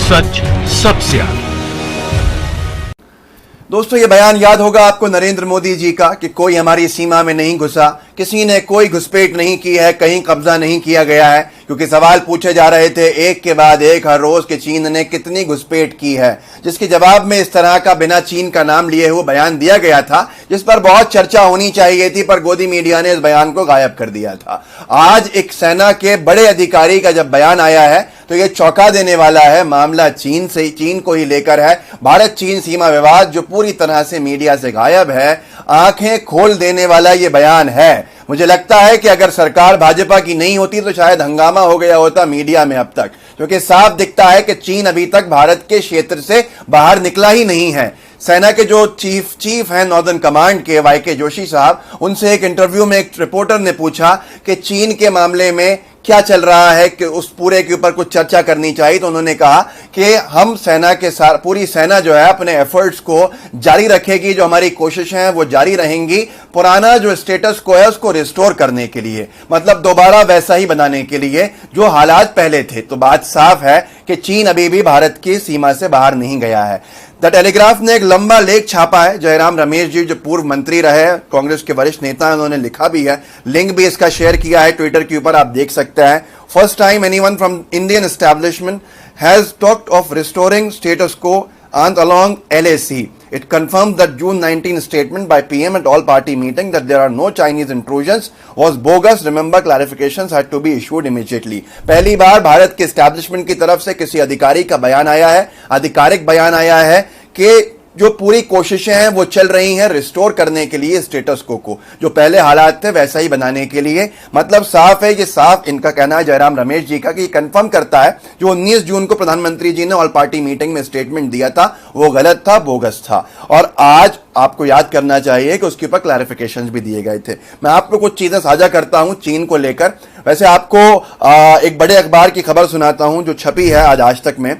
सच सबसे आगे। दोस्तों, ये बयान याद होगा आपको नरेंद्र मोदी जी का कि कोई हमारी सीमा में नहीं घुसा, किसी ने कोई घुसपैठ नहीं की है, कहीं कब्जा नहीं किया गया है, क्योंकि सवाल पूछे जा रहे थे एक के बाद एक हर रोज कि चीन ने कितनी घुसपैठ की है, जिसके जवाब में इस तरह का बिना चीन का नाम लिए हुए बयान दिया गया था, जिस पर बहुत चर्चा होनी चाहिए थी, पर गोदी मीडिया ने इस बयान को गायब कर दिया था। आज एक सेना के बड़े अधिकारी का जब बयान आया है तो यह चौंका देने वाला है। मामला चीन को ही लेकर है। भारत चीन सीमा विवाद जो पूरी तरह से मीडिया से गायब है, आंखें खोल देने वाला यह बयान है। मुझे लगता है कि अगर सरकार भाजपा की नहीं होती तो शायद हंगामा हो गया होता मीडिया में अब तक, क्योंकि साफ दिखता है कि चीन अभी तक भारत के क्षेत्र से बाहर निकला ही नहीं है। सेना के जो चीफ हैं नॉर्दर्न कमांड के वाईके जोशी साहब, उनसे एक इंटरव्यू में एक रिपोर्टर ने पूछा कि चीन के मामले में क्या चल रहा है, कि उस पूरे के ऊपर कुछ चर्चा करनी चाहिए। तो उन्होंने कहा कि हम सेना के साथ, पूरी सेना जो है अपने एफर्ट्स को जारी रखेगी, जो हमारी कोशिशें हैं वो जारी रहेंगी, पुराना जो स्टेटस को है उसको रिस्टोर करने के लिए, मतलब दोबारा वैसा ही बनाने के लिए जो हालात पहले थे। तो बात साफ है कि चीन अभी भी भारत की सीमा से बाहर नहीं गया है। द टेलीग्राफ ने एक लंबा लेख छापा है। जयराम रमेश जी जो पूर्व मंत्री रहे, कांग्रेस के वरिष्ठ नेता हैं, उन्होंने लिखा भी है, लिंक भी इसका शेयर किया है ट्विटर के ऊपर, आप देख सकते हैं। First time anyone from Indian establishment has talked of restoring status को and along LAC. It confirmed that June 19 statement by PM at all party meeting that there are no Chinese intrusions was bogus. Remember, clarifications had to be issued immediately. पहली बार भारत के establishment की तरफ से किसी अधिकारी का बयान आया है, आधिकारिक बयान आया है कि जो पूरी कोशिशें हैं वो चल रही हैं रिस्टोर करने के लिए स्टेटस को जो पहले हालात थे वैसा ही बनाने के लिए। मतलब साफ है, ये साफ इनका कहना है जयराम रमेश जी का कि कंफर्म करता है जो 19 जून को प्रधानमंत्री जी ने ऑल पार्टी मीटिंग में स्टेटमेंट दिया था वो गलत था, बोगस था। और आज आपको याद करना चाहिए कि उसके ऊपर क्लैरिफिकेशंस भी दिए गए थे। मैं आपको कुछ चीजें साझा करता हूं चीन को लेकर। वैसे आपको एक बड़े अखबार की खबर सुनाता हूं जो छपी है आज आज तक में।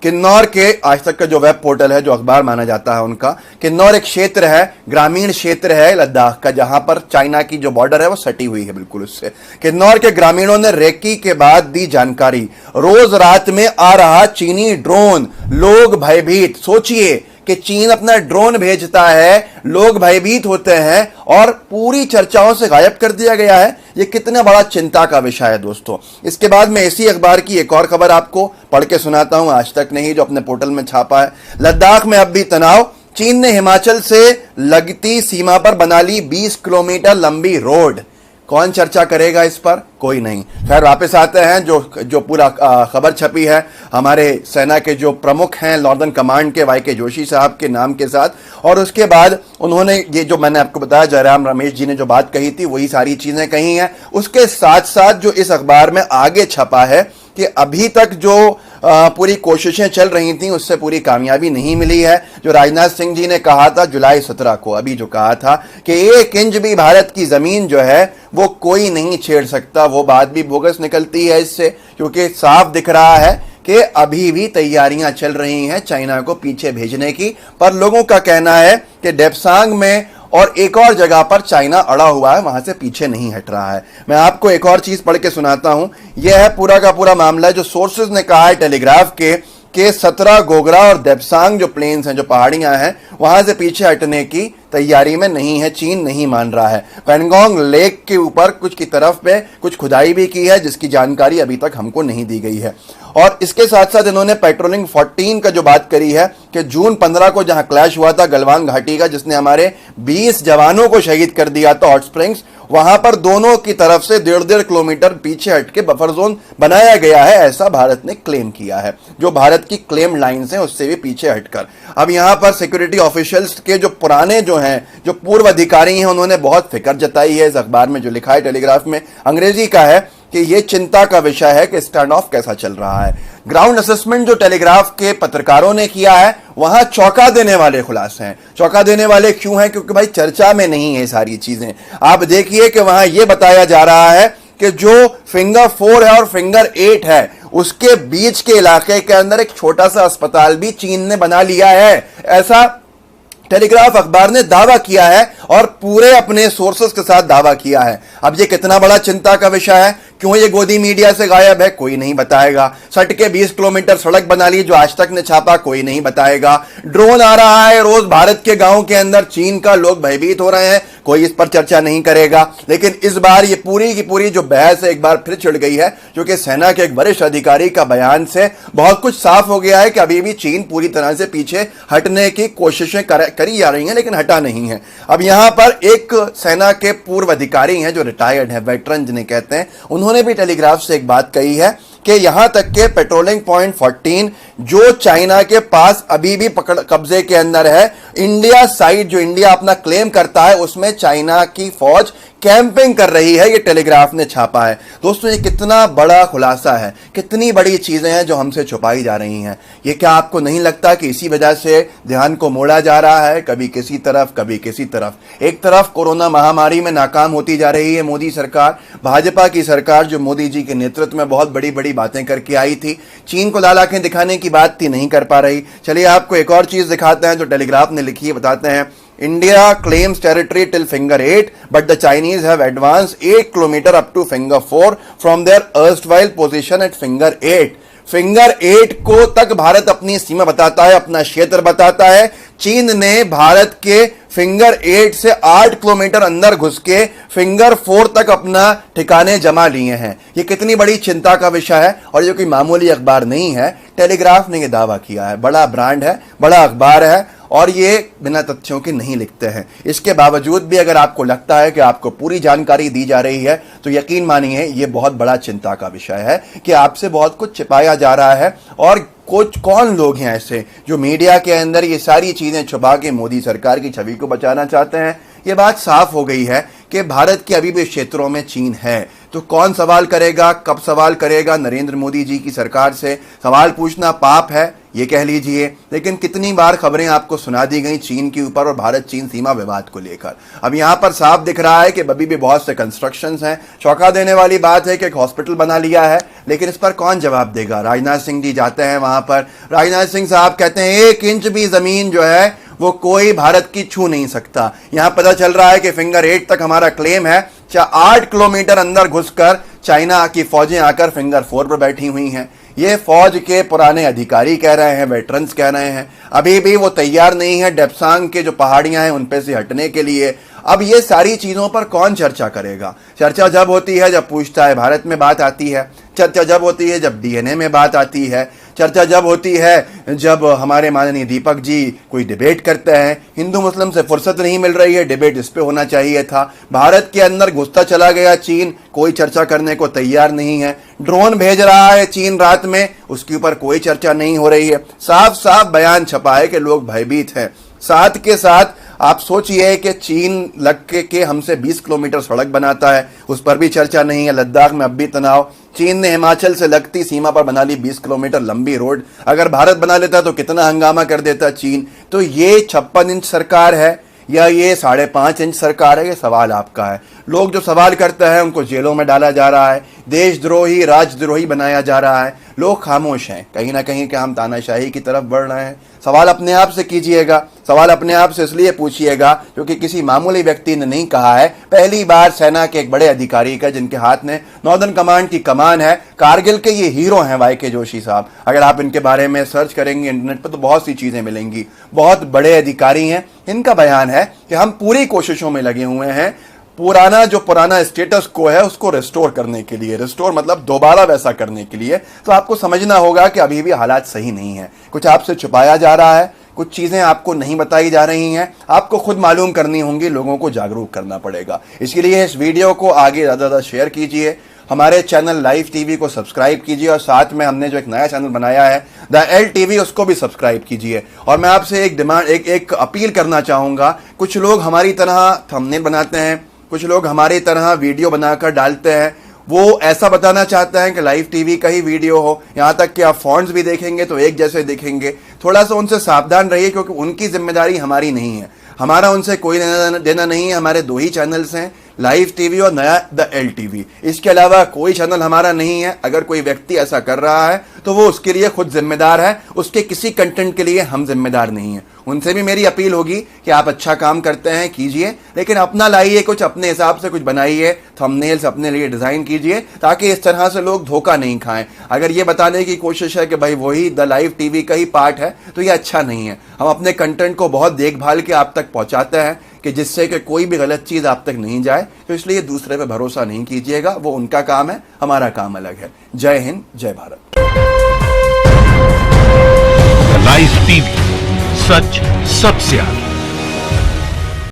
किन्नौर के, आज तक का जो वेब पोर्टल है, जो अखबार माना जाता है उनका, किन्नौर एक क्षेत्र है, ग्रामीण क्षेत्र है लद्दाख का, जहां पर चाइना की जो बॉर्डर है वो सटी हुई है बिल्कुल उससे। किन्नौर के ग्रामीणों ने रेकी के बाद दी जानकारी, रोज रात में आ रहा चीनी ड्रोन, लोग भयभीत। सोचिए कि चीन अपना ड्रोन भेजता है, लोग भयभीत होते हैं और पूरी चर्चाओं से गायब कर दिया गया है। यह कितना बड़ा चिंता का विषय है दोस्तों। इसके बाद मैं इसी अखबार की एक और खबर आपको पढ़ के सुनाता हूं, आज तक नहीं, जो अपने पोर्टल में छापा है। लद्दाख में अब भी तनाव, चीन ने हिमाचल से लगती सीमा पर बना ली 20 किलोमीटर लंबी रोड। कौन चर्चा करेगा इस पर? कोई नहीं। खैर वापस आते हैं जो पूरा खबर छपी है हमारे सेना के जो प्रमुख हैं नॉर्दर्न कमांड के वाईके जोशी साहब के नाम के साथ, और उसके बाद उन्होंने ये जो मैंने आपको बताया जयराम रमेश जी ने जो बात कही थी वही सारी चीजें कही हैं। उसके साथ साथ जो इस अखबार में आगे छपा है कि अभी तक जो पूरी कोशिशें चल रही थी उससे पूरी कामयाबी नहीं मिली है। जो राजनाथ सिंह जी ने कहा था जुलाई 17 को, अभी जो कहा था कि 1 इंच भी भारत की जमीन जो है वो कोई नहीं छेड़ सकता, वो बात भी बोगस निकलती है इससे, क्योंकि साफ दिख रहा है कि अभी भी तैयारियां चल रही हैं चाइना को पीछे भेजने की। पर लोगों का कहना है कि डेप्सांग में और एक और जगह पर चाइना अड़ा हुआ है, वहां से पीछे नहीं हट रहा है। मैं आपको एक और चीज पढ़ के सुनाता हूं। यह है पूरा का पूरा मामला जो सोर्सेज ने कहा है टेलीग्राफ के 17 गोगरा और डेप्सांग जो प्लेन्स हैं, जो पहाड़ियां हैं, वहां से पीछे हटने की तैयारी में नहीं है, चीन नहीं मान रहा है। पैंगोंग लेक के ऊपर कुछ की तरफ पे कुछ खुदाई भी की है जिसकी जानकारी अभी तक हमको नहीं दी गई है। और इसके साथ साथ इन्होंने पेट्रोलिंग 14 का जो बात करी है कि जून 15 को जहां क्लैश हुआ था गलवान घाटी का, जिसने हमारे 20 जवानों को शहीद कर दिया था हॉट स्प्रिंग्स, वहां पर दोनों की तरफ से 1.5 किलोमीटर पीछे हटके बफर जोन बनाया गया है, ऐसा भारत ने क्लेम किया है। जो भारत की क्लेम लाइन्स हैं उससे भी पीछे हटकर अब यहां पर सिक्योरिटी ऑफिशियल्स के जो पुराने जो हैं, जो पूर्व अधिकारी हैं, उन्होंने बहुत फिक्र जताई है। इस अखबार में जो लिखा है टेलीग्राफ में, अंग्रेजी का है, कि यह चिंता का विषय है कि स्टैंड ऑफ कैसा चल रहा है। ग्राउंड असेसमेंट जो टेलीग्राफ के पत्रकारों ने किया है वहां चौंका देने वाले खुलासे हैं। चौंका देने वाले क्यों हैं? क्योंकि भाई चर्चा में नहीं है सारी चीजें। आप देखिए कि वहां यह बताया जा रहा है कि जो फिंगर 4 है और फिंगर 8 है उसके बीच के इलाके के अंदर एक छोटा सा अस्पताल भी चीन ने बना लिया है, ऐसा टेलीग्राफ अखबार ने दावा किया है। और पूरे अपने सोर्सेस के साथ दावा किया है। अब ये कितना बड़ा चिंता का विषय है, क्यों ये गोदी मीडिया से गायब है, कोई नहीं बताएगा। सट के 20 किलोमीटर सड़क बना ली, जो आज तक ने छापा, कोई नहीं बताएगा। ड्रोन आ रहा है रोज भारत के गांव के अंदर, चीन का लोग भयभीत हो रहे हैं, कोई इस पर चर्चा नहीं करेगा। लेकिन इस बार ये पूरी की पूरी जो बहस है एक बार फिर छिड़ गई है, क्योंकि सेना के एक वरिष्ठ अधिकारी का बयान से बहुत कुछ साफ हो गया है कि अभी भी चीन पूरी तरह से पीछे हटने की कोशिशें करी जा रही हैं, लेकिन हटा नहीं है। अब यहां पर एक सेना के पूर्व अधिकारी हैं जो रिटायर्ड है, वेटरन जिन्हें कहते हैं, उन्होंने भी टेलीग्राफ से एक बात कही है कि यहां तक के पेट्रोलिंग पॉइंट 14 जो चाइना के पास अभी भी कब्जे के अंदर है, इंडिया साइड जो इंडिया अपना क्लेम करता है, उसमें चाइना की फौज कैंपिंग कर रही है, ये टेलीग्राफ ने छापा है। दोस्तों, ये कितना बड़ा खुलासा है, कितनी बड़ी चीजें हैं जो हमसे छुपाई जा रही हैं। ये क्या आपको नहीं लगता कि इसी वजह से ध्यान को मोड़ा जा रहा है, कभी किसी तरफ कभी किसी तरफ। एक तरफ कोरोना महामारी में नाकाम होती जा रही है मोदी सरकार, भाजपा की सरकार जो मोदी जी के नेतृत्व में बहुत बड़ी बड़ी बातें करके आई थी, चीन को लाल आंखें दिखाने की बात थी, नहीं कर पा रही। चलिए आपको एक और चीज दिखाते हैं जो टेलीग्राफ ने लिखी है, बताते हैं। India claims territory till finger 8, but the Chinese have advanced 8 kilometer up to finger 4 from their erstwhile position at finger 8. Finger 8 को तक भारत अपनी सीमा बताता है, अपना क्षेत्र बताता है। चीन ने भारत के फिंगर 8 से 8 किलोमीटर अंदर घुस के फिंगर 4 तक अपना ठिकाने जमा लिए हैं। ये कितनी बड़ी चिंता का विषय है, और ये कोई मामूली अखबार नहीं है, टेलीग्राफ ने यह दावा किया है। बड़ा ब्रांड है, बड़ा अखबार है, और ये बिना तथ्यों के नहीं लिखते हैं। इसके बावजूद भी अगर आपको लगता है कि आपको पूरी जानकारी दी जा रही है, तो यकीन मानिए ये बहुत बड़ा चिंता का विषय है कि आपसे बहुत कुछ छिपाया जा रहा है। और कुछ कौन लोग हैं ऐसे जो मीडिया के अंदर ये सारी चीजें छुपा के मोदी सरकार की छवि को बचाना चाहते हैं। ये बात साफ हो गई है कि भारत के अभी भी क्षेत्रों में चीन है, तो कौन सवाल करेगा, कब सवाल करेगा? नरेंद्र मोदी जी की सरकार से सवाल पूछना पाप है, ये कह लीजिए। लेकिन कितनी बार खबरें आपको सुना दी गई चीन के ऊपर और भारत चीन सीमा विवाद को लेकर। अब यहां पर साफ दिख रहा है कि अभी भी बहुत से कंस्ट्रक्शंस हैं। चौंका देने वाली बात है कि एक हॉस्पिटल बना लिया है, लेकिन इस पर कौन जवाब देगा? राजनाथ सिंह जी जाते हैं वहां पर, राजनाथ सिंह साहब कहते हैं 1 इंच भी जमीन जो है वो कोई भारत की छू नहीं सकता। यहां पता चल रहा है कि फिंगर 8 तक हमारा क्लेम है, 8 किलोमीटर अंदर घुसकर चाइना की फौजें आकर फिंगर 4 पर बैठी हुई हैं। ये फौज के पुराने अधिकारी कह रहे हैं, वेटरन्स कह रहे हैं, अभी भी वो तैयार नहीं है डेप्सांग के जो पहाड़ियां हैं उन पे से हटने के लिए। अब ये सारी चीजों पर कौन चर्चा करेगा? चर्चा जब होती है जब पूछता है भारत में बात आती है, चर्चा जब होती है जब डीएनए में बात आती है, चर्चा जब होती है जब हमारे माननीय दीपक जी कोई डिबेट करते हैं। हिंदू मुस्लिम से फुर्सत नहीं मिल रही है, डिबेट इस पे होना चाहिए था। भारत के अंदर घुसता चला गया चीन, कोई चर्चा करने को तैयार नहीं है। ड्रोन भेज रहा है चीन रात में, उसके ऊपर कोई चर्चा नहीं हो रही है। साफ साफ बयान छपा है कि लोग भयभीत हैं। साथ के साथ आप सोचिए कि चीन लग के हमसे 20 किलोमीटर सड़क बनाता है, उस पर भी चर्चा नहीं है। लद्दाख में अब भी तनाव। चीन ने हिमाचल से लगती सीमा पर बना ली 20 किलोमीटर लंबी रोड। अगर भारत बना लेता तो कितना हंगामा कर देता चीन। तो ये 56 इंच सरकार है या ये 5.5 इंच सरकार है, ये सवाल आपका है। लोग जो सवाल करते हैं उनको जेलों में डाला जा रहा है, देशद्रोही राजद्रोही बनाया जा रहा है। लोग खामोश हैं, कहीं ना कहीं कि हम तानाशाही की तरफ बढ़ रहे हैं। सवाल अपने आप से कीजिएगा, सवाल अपने आप से इसलिए पूछिएगा क्योंकि किसी मामूली व्यक्ति ने नहीं कहा है। पहली बार सेना के एक बड़े अधिकारी का जिनके हाथ में नॉर्दर्न कमांड की कमान है, कारगिल के ये हीरो हैं वाईके जोशी साहब। अगर आप इनके बारे में सर्च करेंगे इंटरनेट पर तो बहुत सी चीजें मिलेंगी। बहुत बड़े अधिकारी हैं। इनका बयान है कि हम पूरी कोशिशों में लगे हुए हैं जो पुराना स्टेटस को है उसको रिस्टोर करने के लिए। रिस्टोर मतलब दोबारा वैसा करने के लिए। तो आपको समझना होगा कि अभी भी हालात सही नहीं है, कुछ आपसे छुपाया जा रहा है, कुछ चीजें आपको नहीं बताई जा रही हैं, आपको खुद मालूम करनी होंगी, लोगों को जागरूक करना पड़ेगा। इसके लिए इस वीडियो को आगे ज्यादा शेयर कीजिए, हमारे चैनल लाइव टीवी को सब्सक्राइब कीजिए और साथ में हमने जो एक नया चैनल बनाया है द एल टीवी उसको भी सब्सक्राइब कीजिए। और मैं आपसे एक अपील करना चाहूंगा। कुछ लोग हमारी तरह थंबनेल बनाते हैं, कुछ लोग हमारी तरह वीडियो बनाकर डालते हैं। वो ऐसा बताना चाहते हैं कि लाइव टीवी का ही वीडियो हो, यहां तक कि आप फॉन्ट्स भी देखेंगे तो एक जैसे दिखेंगे। थोड़ा सा उनसे सावधान रहिए क्योंकि उनकी जिम्मेदारी हमारी नहीं है, हमारा उनसे कोई देना नहीं है। हमारे 2 ही चैनल्स हैं, लाइव टीवी और नया द एल टीवी। इसके अलावा कोई चैनल हमारा नहीं है। अगर कोई व्यक्ति ऐसा कर रहा है तो वो उसके लिए खुद जिम्मेदार है, उसके किसी कंटेंट के लिए हम जिम्मेदार नहीं है। उनसे भी मेरी अपील होगी कि आप अच्छा काम करते हैं कीजिए, लेकिन अपना लाइए, कुछ अपने हिसाब से कुछ बनाइए, थंबनेल्स अपने लिए डिजाइन कीजिए, ताकि इस तरह से लोग धोखा नहीं खाएं। अगर ये बताने की कोशिश है कि भाई वही द लाइव टीवी का ही पार्ट है, तो ये अच्छा नहीं है। हम अपने कंटेंट को बहुत देखभाल के आप तक पहुंचाते हैं कि जिससे कि कोई भी गलत चीज आप तक नहीं जाए, तो इसलिए दूसरे पे भरोसा नहीं कीजिएगा, वो उनका काम है, हमारा काम अलग है। जय हिंद, जय भारत। लाइव टीवी, सच सबसे आगे।